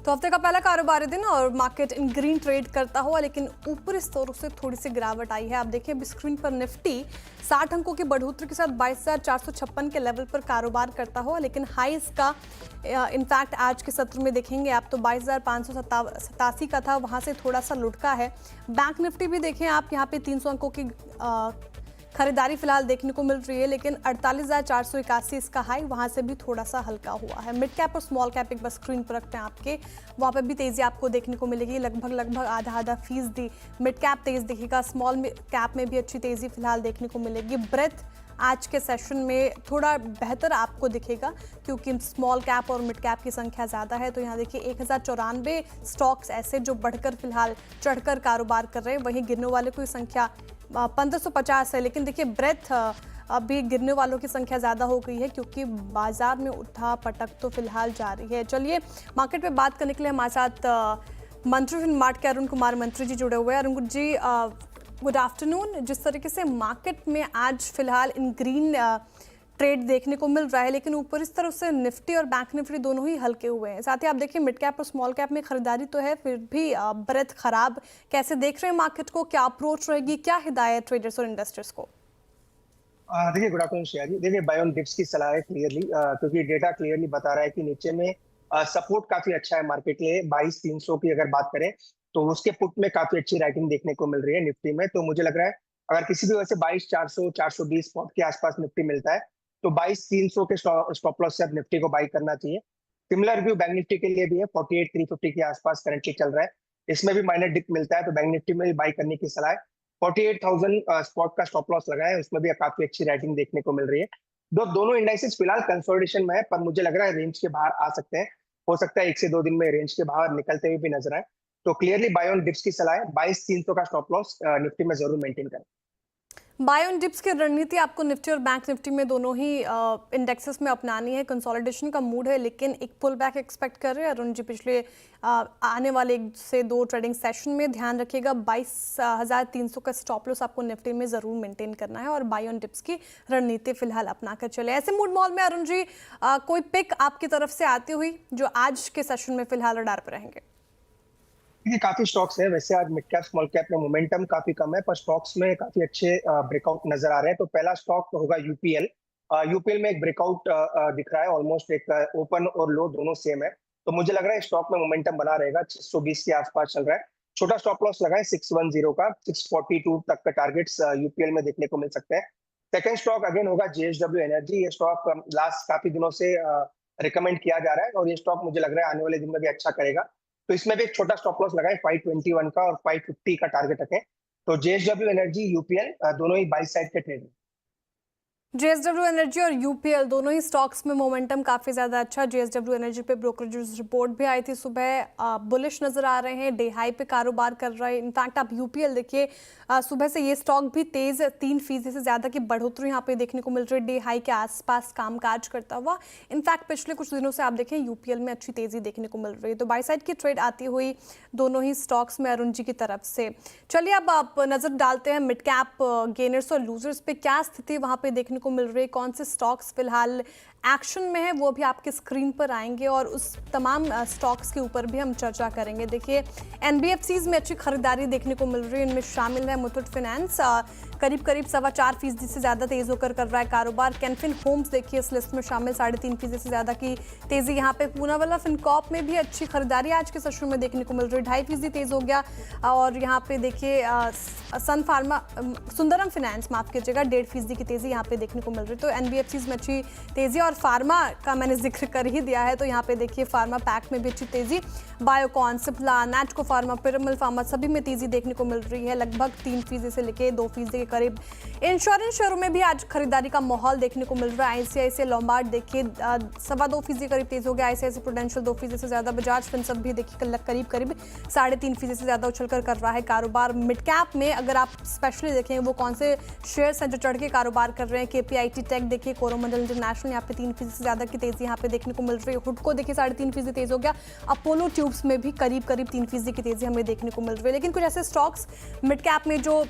तो हफ्ते का पहला कारोबारी दिन और मार्केट इन ग्रीन ट्रेड करता हुआ, लेकिन ऊपरी स्तरों से थोड़ी सी गिरावट आई है। आप देखिए अभी स्क्रीन पर निफ्टी 60 अंकों की बढ़ोतरी के साथ 22,456 के लेवल पर कारोबार करता हुआ, लेकिन हाईस का इनफैक्ट आज के सत्र में देखेंगे आप तो 22,587 का था, वहां से थोड़ा सा लुढ़का है। बैंक निफ्टी भी देखें आप, यहाँ पे 300 अंकों की खरीदारी फिलहाल देखने को मिल रही है, लेकिन 48,481 इसका हाई, वहां से भी थोड़ा सा हल्का हुआ है। मिड कैप और स्मॉल कैप एक बार स्क्रीन पर रखते हैं आपके, वहां पर भी तेजी आपको देखने को मिलेगी, लगभग आधा फीसदी मिड कैप तेज दिखेगा, स्मॉल कैप में भी अच्छी तेजी फिलहाल देखने को मिलेगी। ब्रेथ आज के सेशन में थोड़ा बेहतर आपको दिखेगा क्योंकि स्मॉल कैप और मिड कैप की संख्या ज़्यादा है। तो यहाँ देखिए 1094 स्टॉक्स ऐसे जो बढ़कर फिलहाल चढ़कर कारोबार कर रहे हैं, वहीं गिरने वाले की संख्या 1550 है। लेकिन देखिए ब्रेथ अभी गिरने वालों की संख्या ज़्यादा हो गई है क्योंकि बाजार में उठा पटक तो फिलहाल जारी है। चलिए मार्केट पे बात करने के लिए हमारे साथ मंत्री फिनमार्ट के अरुण कुमार मंत्री जी जुड़े हुए हैं। Arun ji good afternoon. जिस तरीके से मार्केट में आज फिलहाल इन ग्रीन ट्रेड देखने को मिल रहा है, लेकिन ऊपर इस तरह से निफ्टी और बैंक निफ्टी दोनों ही हल्के हुए हैं। साथ ही आप देखिए मिड कैप और स्मॉल कैप में खरीदारी तो है, फिर भी ब्रेथ खराब। कैसे देख रहे हैं मार्केट को, क्या अप्रोच रहेगी, क्या हिदायत ट्रेडर्स और इन्वेस्टर्स को? देखिए गुड आफ्टरनून श्रेया जी। देखिए बाय ऑन डिप्स की सलाह है क्लियरली, क्योंकि डेटा क्लियरली बता रहा है कि नीचे में सपोर्ट काफी अच्छा है मार्केट के लिए। 22,300 की अगर बात करें तो उसके पुट में काफी अच्छी राइटिंग देखने को मिल रही है निफ्टी में। तो मुझे लग रहा है अगर किसी भी वजह से 22,400 420 स्पॉट के आसपास निफ्टी मिलता है तो 22,300 के स्टॉप लॉस से अब निफ्टी को बाई करना चाहिए। सिमिलर व्यू बैंक निफ्टी के लिए भी है, 48,350 के आसपास करंटली चल रहा है। इसमें भी माइनर डिप मिलता है तो बैंक निफ्टी में भी बाई करने की सलाह है। 48,000 स्पॉट का स्टॉप लॉस लगा है, उसमें भी काफी अच्छी राइटिंग देखने को मिल रही है। दोनों इंडाइसेस फिलहाल कंसोलिडेशन में है, पर मुझे लग रहा है रेंज के बाहर आ सकते हैं। हो सकता है 1 से 2 दिन में रेंज के बाहर निकलते हुए भी नजर आए। तो क्लियरली बाय ऑन डिप्स की सलाह है, 22,300 का स्टॉप लॉस निफ्टी में जरूर मेंटेन करें। बाय ऑन डिप्स की रणनीति आपको निफ्टी और बैंक निफ्टी में दोनों ही इंडेक्सेस में अपनानी है। कंसोलिडेशन का मूड है, लेकिन एक पुल बैक एक्सपेक्ट कर रहे हैं अरुण जी पिछले आने वाले 1 से 2 ट्रेडिंग सेशन में। ध्यान रखिएगा 22,300 का स्टॉप लॉस आपको निफ्टी में जरूर मेंटेन करना है और बाय ऑन डिप्स की रणनीति फिलहाल अपना कर चले। ऐसे मूड मॉल में अरुण जी कोई पिक आपकी तरफ से आती हुई जो आज के सेशन में फिलहाल रडार पर रहेंगे? ये काफी स्टॉक्स है, वैसे आज मिड कैप स्मॉल कैप में मोमेंटम काफी कम है, पर स्टॉक्स में काफी अच्छे ब्रेकआउट नजर आ रहे हैं। तो पहला स्टॉक होगा यूपीएल। यूपीएल में एक ब्रेकआउट दिख रहा है, ऑलमोस्ट एक ओपन और लो दोनों सेम है। तो मुझे लग रहा है स्टॉक में मोमेंटम बना रहेगा, 620 के आसपास चल रहा है। छोटा स्टॉप लॉस लगा है 610 का, 642 तक का टारगेट्स यूपीएल में देखने को मिल सकते हैं। सेकंड स्टॉक अगेन होगा जेएसडब्ल्यू एनर्जी। ये स्टॉक लास्ट काफी दिनों से रिकमेंड किया जा रहा है और ये स्टॉक मुझे लग रहा है आने वाले दिन में भी अच्छा करेगा। तो इसमें भी एक छोटा स्टॉप लॉस लगा है 521 का और 550 का टारगेट रखें। तो जेएसडब्ल्यू एनर्जी यूपीएल दोनों ही बाई साइड के ट्रेड हैं। जेएसडब्ल्यू एनर्जी और यूपीएल दोनों ही स्टॉक्स में मोमेंटम काफ़ी ज़्यादा अच्छा। जेएसडब्ल्यू एनर्जी पे ब्रोकरेज रिपोर्ट भी आई थी सुबह, बुलिश नज़र आ रहे हैं, डे हाई पे कारोबार कर रहे हैं। इनफैक्ट आप यूपीएल देखिए सुबह से ये स्टॉक भी तेज़ 3% से ज़्यादा की बढ़ोतरी यहाँ पे देखने को मिल रही है, डे हाई के आसपास कामकाज करता हुआ। इनफैक्ट पिछले कुछ दिनों से आप देखें यूपीएल में अच्छी तेज़ी देखने को मिल रही है। तो बाई साइड की ट्रेड आती हुई दोनों ही स्टॉक्स में अरुण जी की तरफ से। चलिए अब आप नज़र डालते हैं मिड कैप गेनर्स और लूजर्स पे, क्या स्थिति वहाँ पे देखने को मिल रही है, कौन से स्टॉक्स फिलहाल एक्शन में है, वो भी आपके स्क्रीन पर आएंगे और उस तमाम स्टॉक्स के ऊपर भी हम चर्चा करेंगे। देखिए एनबीएफसीज में अच्छी खरीदारी देखने को मिल रही है, इनमें शामिल है मुथूट फाइनेंस, करीब 4.25% से ज़्यादा तेज़ होकर कर रहा है कारोबार। कैनफिन होम्स देखिए इस लिस्ट में शामिल, 3.5% से ज़्यादा की तेज़ी यहाँ पे। पूनावाला फिनकॉर्प में भी अच्छी खरीदारी आज के सेशन में देखने को मिल रही है, 2.5% तेज़ हो गया। और यहाँ पे देखिए सन फार्मा सुंदरम फाइनेंस माफ़ कीजिएगा 1.5% की तेज़ी यहाँ पे देखने को मिल रही है। तो एनबीएफसीज में अच्छी तेज़ी, और फार्मा का मैंने जिक्र कर ही दिया है तो यहाँ पे देखिए फार्मा पैक में भी अच्छी तेज़ी। Biocon, Cipla, Natco pharma, Piramal pharma सभी में तेज़ी देखने को मिल रही है, लगभग 3% से लेके 2% के करीब। इंश्योरेंस शेयरों में भी आज खरीदारी का माहौल देखने को मिल रहा है। आईसीआईसीआई लोम्बार्ड देखिए 2.25% करीब तेज हो गया, आईसीआईसीआई प्रूडेंशियल 2% से ज़्यादा, बजाज फिनसर्व भी देखिए करीब 3.5% से ज़्यादा उछलकर कर रहा है कारोबार। मिड कैप में अगर आप स्पेशली देखें वो कौन से शेयर्स हैं जो चढ़ के कारोबार कर रहे हैं, केपीआईटी टेक देखिए, कोरोमंडल इंटरनेशनल यहाँ पे 3% से ज़्यादा की तेज़ी यहाँ पे देखने को मिल रही है। हुडको देखिए 3.5% तेज़ हो गया। अपोलो ट्यूब्स में भी करीब 3% की तेज़ी हमें देखने को मिल रही है। लेकिन कुछ ऐसे स्टॉक्स मिड कैप में जो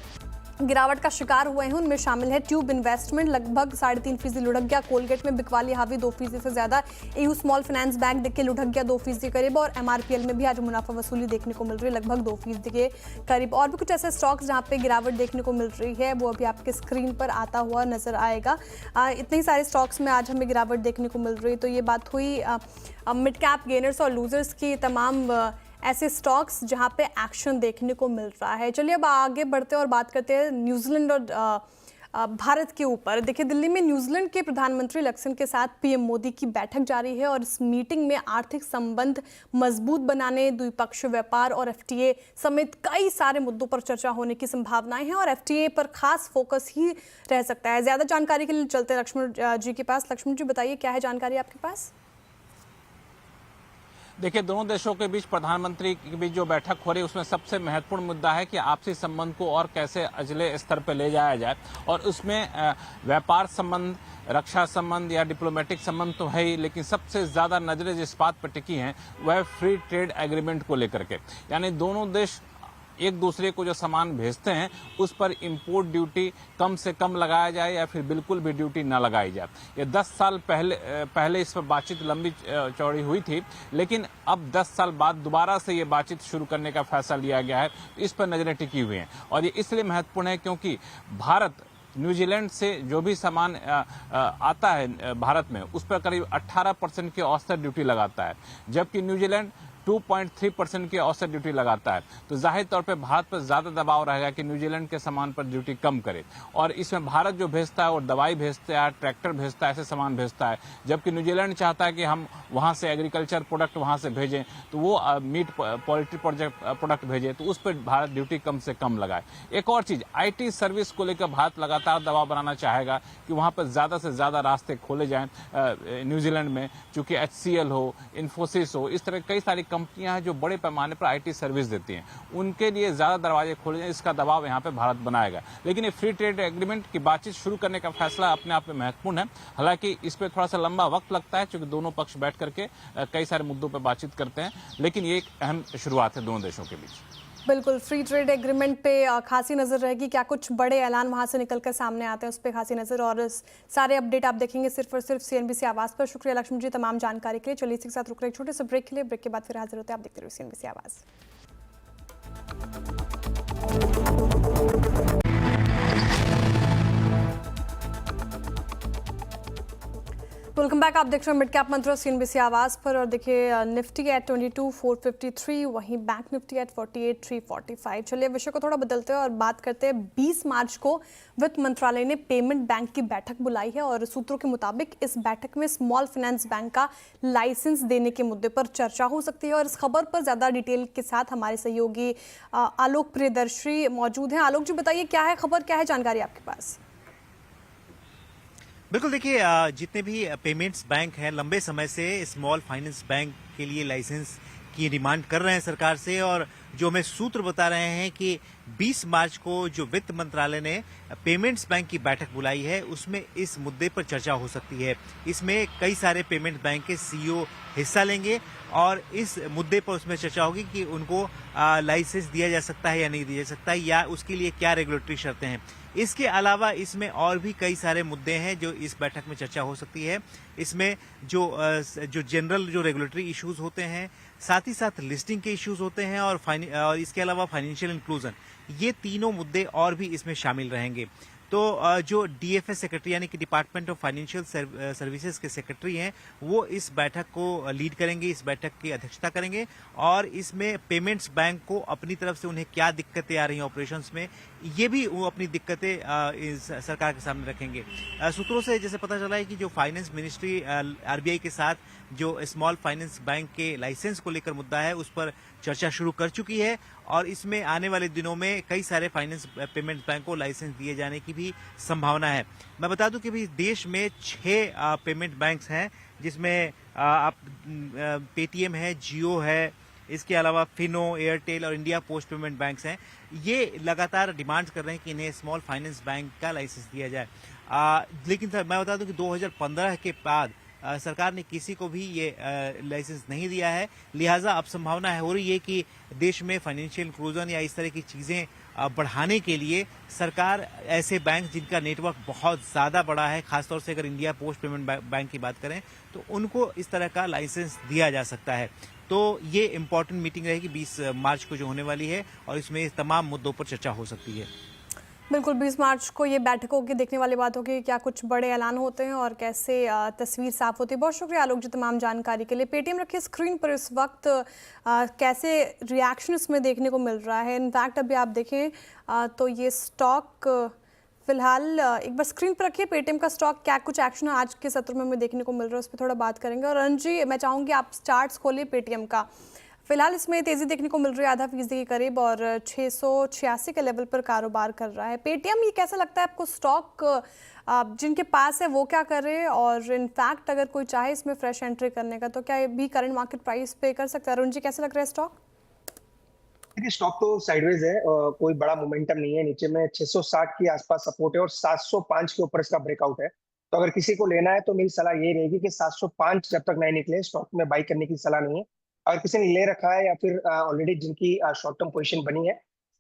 गिरावट का शिकार हुए हैं उनमें शामिल है ट्यूब इन्वेस्टमेंट लगभग 3.5% लुढ़क गया, कोलगेट में बिकवाली हावी 2% से ज्यादा, एयू स्मॉल फाइनेंस बैंक देखिए लुढ़क गया 2% करीब, और एमआरपीएल में भी आज मुनाफा वसूली देखने को मिल रही है लगभग 2% के करीब। और भी कुछ ऐसे स्टॉक्स जहां पे गिरावट देखने को मिल रही है वो अभी आपके स्क्रीन पर आता हुआ नजर आएगा। इतने ही सारे स्टॉक्स में आज हमें गिरावट देखने को मिल रही। तो ये बात हुई मिड कैप गेनर्स और लूजर्स की, तमाम ऐसे स्टॉक्स जहां पे एक्शन देखने को मिल रहा है। चलिए अब आगे बढ़ते हैं और बात करते हैं न्यूजीलैंड और भारत के ऊपर। देखिए दिल्ली में न्यूजीलैंड के प्रधानमंत्री लक्सन के साथ पीएम मोदी की बैठक जारी है और इस मीटिंग में आर्थिक संबंध मजबूत बनाने, द्विपक्षीय व्यापार और एफटीए समेत कई सारे मुद्दों पर चर्चा होने की संभावनाएं हैं और एफटीए पर खास फोकस ही रह सकता है। ज्यादा जानकारी के लिए चलते हैं लक्ष्मण जी के पास। लक्ष्मण जी बताइए क्या है जानकारी आपके पास? देखिए, दोनों देशों के बीच प्रधानमंत्री के बीच जो बैठक हो रही है उसमें सबसे महत्वपूर्ण मुद्दा है कि आपसी संबंध को और कैसे अगले स्तर पर ले जाया जाए, और उसमें व्यापार संबंध, रक्षा संबंध या डिप्लोमेटिक संबंध तो है ही, लेकिन सबसे ज्यादा नजरें जिस बात पर टिकी हैं वह फ्री ट्रेड एग्रीमेंट को लेकर के, यानी दोनों देश एक दूसरे को जो सामान भेजते हैं उस पर इंपोर्ट ड्यूटी कम से कम लगाया जाए या फिर बिल्कुल भी ड्यूटी न लगाई जाए। ये 10 साल पहले इस पर बातचीत लंबी चौड़ी हुई थी, लेकिन अब 10 साल बाद दोबारा से ये बातचीत शुरू करने का फैसला लिया गया है। इस पर नजरें टिकी हुई हैं और ये इसलिए महत्वपूर्ण है क्योंकि भारत न्यूजीलैंड से जो भी सामान आता है भारत में उस पर करीब 18% की औसत ड्यूटी लगाता है, जबकि न्यूजीलैंड 2.3% की औसत ड्यूटी लगाता है। तो जाहिर तौर पे भारत पर ज्यादा दबाव रहेगा कि न्यूजीलैंड के सामान पर ड्यूटी कम करे, और इसमें भारत जो भेजता है और दवाई भेजता है, ट्रैक्टर भेजता है, ऐसे सामान भेजता है, जबकि न्यूजीलैंड चाहता है कि हम वहां से एग्रीकल्चर प्रोडक्ट वहां से भेजें, तो वो मीट पोल्ट्री प्रोडक्ट भेजे, तो उस पर भारत ड्यूटी कम से कम लगाए। एक और चीज, IT सर्विस को लेकर भारत लगातार दबाव बनाना चाहेगा कि वहां पर ज्यादा से ज्यादा रास्ते खोले जाएं न्यूजीलैंड में, चूंकि HCL हो, इन्फोसिस हो, इस तरह कई सारी कंपनियां हैं जो बड़े पैमाने पर IT सर्विस देती हैं, उनके लिए ज्यादा दरवाजे खोले जाएं, इसका दबाव यहां पे भारत बनाएगा। लेकिन ये फ्री ट्रेड एग्रीमेंट की बातचीत शुरू करने का फैसला अपने आप में महत्वपूर्ण है। हालांकि इस पर थोड़ा सा लंबा वक्त लगता है क्योंकि दोनों पक्ष बैठ करके कई सारे मुद्दों पर बातचीत करते हैं, लेकिन ये एक अहम शुरुआत है दोनों देशों के बीच। बिल्कुल, फ्री ट्रेड एग्रीमेंट पे खासी नजर रहेगी, क्या कुछ बड़े ऐलान वहां से निकलकर सामने आते हैं उस पर खासी नजर, और सारे अपडेट आप देखेंगे सिर्फ और सिर्फ CNBC आवाज पर। शुक्रिया लक्ष्मण जी तमाम जानकारी के लिए। चलिए इसी के साथ रुक रहे एक छोटे से ब्रेक के लिए, ब्रेक के बाद फिर हाजिर होते हैं। आप देखते रहिए CNBC आवाज। वेलकम बैक, आप देख रहे हैं मिड कैप मंत्र CNBC आवाज पर। और देखिए निफ्टी एट 22,453, वहीं बैंक निफ्टी एट 48,345। चलिए विषय को थोड़ा बदलते हैं और बात करते हैं। 20 मार्च को वित्त मंत्रालय ने पेमेंट बैंक की बैठक बुलाई है और सूत्रों के मुताबिक इस बैठक में स्मॉल फाइनेंस बैंक का लाइसेंस देने के मुद्दे पर चर्चा हो सकती है। और इस खबर पर ज्यादा डिटेल के साथ हमारे सहयोगी आलोक प्रियदर्शी मौजूद हैं। आलोक जी बताइए क्या है खबर, क्या है जानकारी आपके पास? बिल्कुल, देखिए जितने भी पेमेंट्स बैंक हैं लंबे समय से स्मॉल फाइनेंस बैंक के लिए लाइसेंस की डिमांड कर रहे हैं सरकार से, और जो हमें सूत्र बता रहे हैं कि 20 मार्च को जो वित्त मंत्रालय ने पेमेंट्स बैंक की बैठक बुलाई है उसमें इस मुद्दे पर चर्चा हो सकती है। इसमें कई सारे पेमेंट बैंक के CEO हिस्सा लेंगे और इस मुद्दे पर उसमें चर्चा होगी कि उनको लाइसेंस दिया जा सकता है या नहीं दिया जा सकता है, या उसके लिए क्या रेगुलेटरी शर्तें हैं। इसके अलावा इसमें और भी कई सारे मुद्दे हैं जो इस बैठक में चर्चा हो सकती है। इसमें जो जनरल जो रेगुलेटरी इश्यूज होते हैं, साथ ही साथ लिस्टिंग के इश्यूज होते हैं, और इसके अलावा फाइनेंशियल इंक्लूजन, ये तीनों मुद्दे और भी इसमें शामिल रहेंगे। तो जो DFS सेक्रेटरी यानी कि डिपार्टमेंट ऑफ फाइनेंशियल सर्विसेज के सेक्रेटरी हैं वो इस बैठक को लीड करेंगे, इस बैठक की अध्यक्षता करेंगे, और इसमें पेमेंट्स बैंक को अपनी तरफ से उन्हें क्या दिक्कतें आ रही हैं ऑपरेशंस में, ये भी वो अपनी दिक्कतें सरकार के सामने रखेंगे। सूत्रों से जैसे पता चला है कि जो फाइनेंस मिनिस्ट्री RBI के साथ जो स्मॉल फाइनेंस बैंक के लाइसेंस को लेकर मुद्दा है उस पर चर्चा शुरू कर चुकी है, और इसमें आने वाले दिनों में कई सारे फाइनेंस पेमेंट बैंक को लाइसेंस दिए जाने की भी संभावना है। मैं बता दूं कि भी देश में 6 पेमेंट बैंक्स हैं, जिसमें आप पेटीएम है, जियो है, इसके अलावा फिनो, एयरटेल और इंडिया पोस्ट पेमेंट बैंक्स हैं। ये लगातार डिमांड कर रहे हैं कि इन्हें स्मॉल फाइनेंस बैंक का लाइसेंस दिया जाए। लेकिन मैं बता दूं कि 2015 के बाद सरकार ने किसी को भी ये लाइसेंस नहीं दिया है, लिहाजा अब संभावना हो रही है कि देश में फाइनेंशियल इंक्लूजन या इस तरह की चीजें बढ़ाने के लिए सरकार ऐसे बैंक जिनका नेटवर्क बहुत ज़्यादा बड़ा है, खासतौर से अगर इंडिया पोस्ट पेमेंट बैंक की बात करें तो उनको इस तरह का लाइसेंस दिया जा सकता है। तो ये इम्पोर्टेंट मीटिंग रहेगी 20 मार्च को जो होने वाली है और इसमें तमाम मुद्दों पर चर्चा हो सकती है। बिल्कुल 20 मार्च को ये बैठक होगी, देखने वाली बात होगी क्या कुछ बड़े ऐलान होते हैं और कैसे तस्वीर साफ होती है। बहुत शुक्रिया आलोक जी तमाम जानकारी के लिए। पेटीएम रखिए स्क्रीन पर इस वक्त कैसे रिएक्शन इसमें देखने को मिल रहा है। इनफैक्ट अभी आप देखें तो ये स्टॉक फिलहाल एक बार स्क्रीन पर रखिए। पेटीएम का स्टॉक क्या कुछ एक्शन आज के सत्र में हमें देखने को मिल रहा है उस पर थोड़ा बात करेंगे। और रणजी मैं चाहूँगी आप चार्ट्स खोलिए पेटीएम का। फिलहाल इसमें तेजी देखने को मिल रही है, आधा फीसदी के करीब, और 686 के लेवल पर कारोबार कर रहा है पेटीएम। ये कैसा लगता है आपको स्टॉक जिनके पास है वो क्या कर रहे हैं, और इनफैक्ट अगर कोई चाहे इसमें फ्रेश एंट्री करने का तो क्या ये भी करंट मार्केट प्राइस पे कर सकता है? अरुण जी कैसा लग रहा है स्टॉक? देखिए स्टॉक तो साइडवेज है, कोई बड़ा मोमेंटम नहीं है। नीचे में 660 के आसपास सपोर्ट है और 705 के ऊपर इसका ब्रेकआउट है। तो अगर किसी को लेना है तो मेरी सलाह ये रहेगी कि 705 जब तक नहीं निकले स्टॉक में बाई करने की सलाह नहीं है। अगर किसी ने ले रखा है या फिर ऑलरेडी जिनकी शॉर्ट टर्म पोजीशन बनी है,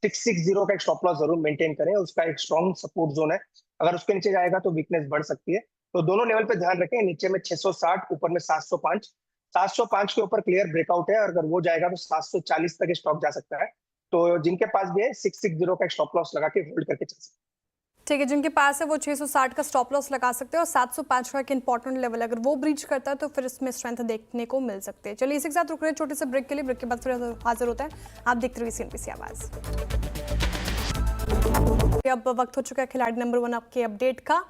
660 का एक स्टॉप लॉस जरूर मेंटेन करें। उसका एक स्ट्रॉन्ग सपोर्ट जोन है, अगर उसके नीचे जाएगा तो वीकनेस बढ़ सकती है। तो दोनों लेवल पे ध्यान रखें, नीचे में 660, ऊपर में 705। 705 के ऊपर क्लियर ब्रेकआउट है और अगर वो जाएगा तो 740 तक स्टॉक जा सकता है। तो जिनके पास भी है 660 का एक स्टॉप लॉस लगा के होल्ड करके चल सकते हैं। ठीक है, जिनके पास है वो 660 का स्टॉप लॉस लगा सकते हैं और 705 का एक इंपॉर्टेंट लेवल अगर वो ब्रीच करता है तो फिर इसमें स्ट्रेंथ देखने को मिल सकती है। चलिए इसी के साथ रुक रहे हैं छोटे से ब्रेक के लिए। ब्रेक के बाद फिर हाजिर होता है। आप देखते रहिए CNBC आवाज। अब वक्त हो चुका है खिलाड़ी नंबर 1 आपके अपडेट का,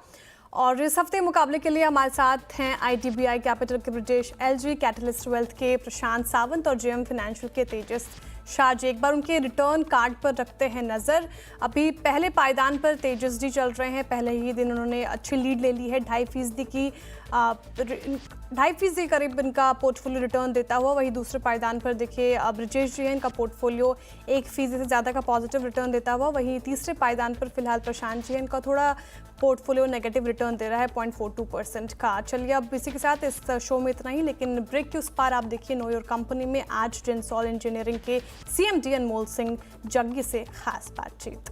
और इस हफ्ते मुकाबले के लिए हमारे साथ हैं IDBI कैपिटल के ब्रजेश LG, कैटलिस्ट वेल्थ के प्रशांत सावंत और JM फाइनेंशियल के तेजस शाहजी। एक बार उनके रिटर्न कार्ड पर रखते हैं नज़र। अभी पहले पायदान पर तेजस जी चल रहे हैं। पहले ही दिन उन्होंने अच्छी लीड ले ली है, 2.5% की 2.5% करीब इनका पोर्टफोलियो रिटर्न देता हुआ। वही दूसरे पायदान पर देखिए ब्रजेश जी हैं, इनका पोर्टफोलियो 1% से ज़्यादा का पॉजिटिव रिटर्न देता हुआ। वहीं तीसरे पायदान पर फिलहाल प्रशांत जी हैं, इनका थोड़ा पोर्टफोलियो नेगेटिव रिटर्न दे रहा है 0.42% का। चलिए अब इसी के साथ इस शो में इतना ही, लेकिन ब्रेक के उस पार आप देखिए नो योर कंपनी में आज जेंसॉल इंजीनियरिंग के CMD अनमोल सिंह जग्गी से खास बातचीत।